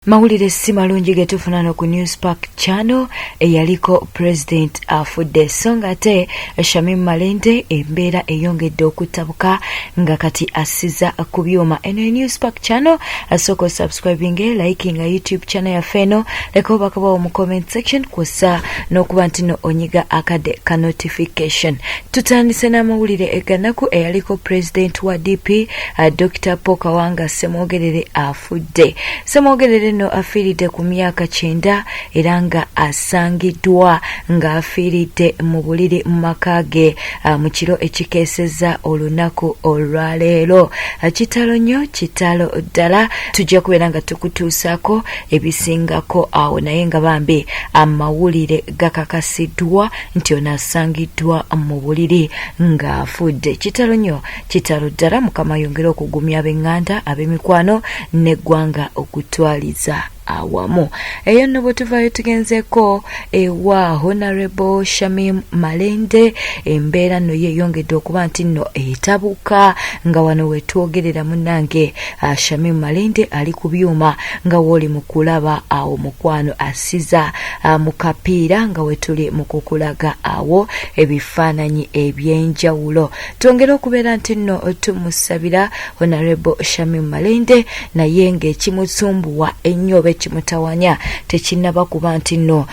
Mawulire si malungi ge tufuna ku Newspark channel eyaliko President Afudde songa ate Shamim Malende embeera eyongedde okutabuka nga kati asiza ku byuma. Eno Newspark channel asoko subscribing liking YouTube channel ya feno leko bakabawo mu comment section kusa n'okuba ntino onyiga akade ka notification. Tutandise na mawulire eganaku eyaliko President wa DP Dr. Pokawanga Semwogerere Afudde. Semwogerere no afiiride ku myaka 9 era nga asangiddwa nga afiiridde mu buliri mu maka ge mu kiro ekikeesezza olunaku olwaleero. Kitalo nnyo kitalo ddala, tujja kubeera nga tukutuusaako ebisingako awo, naye nga bambi amawulire gakakasiddwa nti ono asangiddwa mu buliri nga afudde. Kitalo nnyo kitalo ddala, Mukama yongere okugumya ab'eŋŋanda ab'emikwano n'eggwanga okutwaliza awamu. Eyo nno bwe tuvaayo tugenzeko ewa Honorable Shamim Malende, embeera nno yeyongedde okuba nti nno etabuka nga wano wetwogerera munnange Shamim Malende ali ku byuma nga wooli mu kulaba awo mukwano asiza mu kapiira nga wetuli mu kukulaga awo ebifaananyi eby'enjawulo. Twongere okubeera nti nno tumusabira Honorable Shamim Malende, naye ng'ekimusumbuwa ennyo kimutawanya tekinnaba kuba nti nno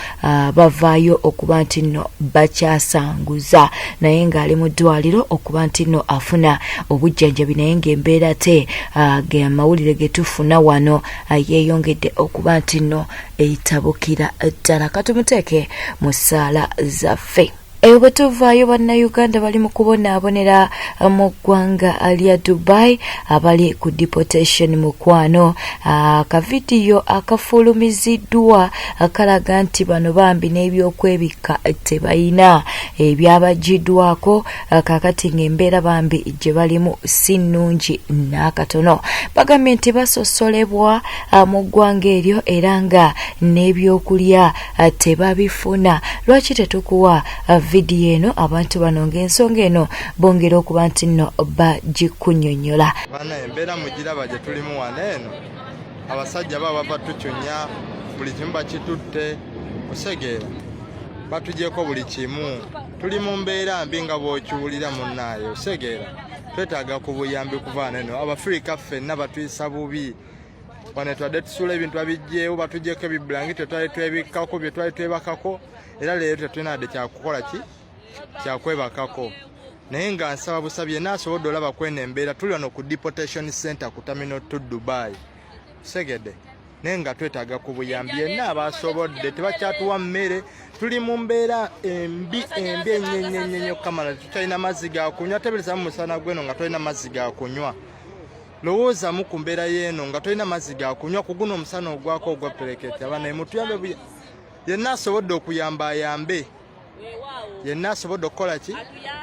bavaayo okuba nti nno bakyasanguza, naye ng'ali mu ddwaliro okuba nti nno afuna obujjanjabi, naye ng'embeera te ge mawulire ge tufuna wano yeeyongedde okuba nti nno eyitabukira ddala. Katumuteeke mu ssaala zaffe. Eyo bwe tuvaayo Bana Uganda bali mu kubonaabonera mu ggwanga lya Dubai abali ku deportation mukwano. Akavidiyo akafulumiziddwa akalaga nti bano bambi n'ebyokwebikka tebayina ebyabagiddwako kakati ng'embeera bambi gye balimu si nnungi n'akatono. Bagambye nti basosolebwa mu ggwanga eryo era nga n'ebyokulya tebabifuna. Lwaki tetukuwa vidiyo eno abantu bano ng'ensonga eno bongera okuba nti nno bagikunnyonnyola. Bana embeera mugiraba gye tulimu wano eno, abasajja baba batucunya buli kimu bakitutte kusegeera batugyeko buli kimu. Tuli mu mbeera mbi nga bw'okiwulira munnaayo osegeera. Twetaaga ku buyambi kuva wano eno. Abafirika ffenna batuyisa bubi wano, twadde tusuula ebintu babigyewo batugyeko ebibulangiti twali twebikkako bye twali twebakako, era leero tetulina wadde kyakukola ki kyakwebakako. Naye nga nsaba busabi yenna asobodde olaba kweno embeera. Tuli wano ku deportation center ku Terminal 2 Dubai segedde, naye nga twetaaga ku buyambi yenna abasobodde. Tebakyatuwa mmere, tuli mu mbeera embi ennyo kamala. Tutalina mazzi ga kunywa, tebereza mu musana gweno nga tolina mazzi ga kunywa. Lowooza mu ku mbeera y'eno nga tolina mazzi ga kunywa ku guno omusana ogwako ogwa pereketi. Abana mutuyambe yenna asobodde okuyamba ayambe, yenna asobodde okukola ki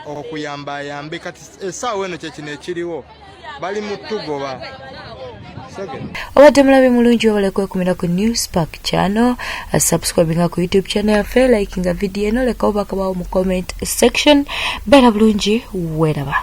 okuyamba ayambe. Kati essaawa eno kyekino ekiriwo bali mu tugoba. Obadde mulabe mulungi obale kwekumira ku Newspark channel, subscribing ku YouTube channel yaffe, liking video eno, leka obakabawo mu comment section. Beera bulungi, weraba.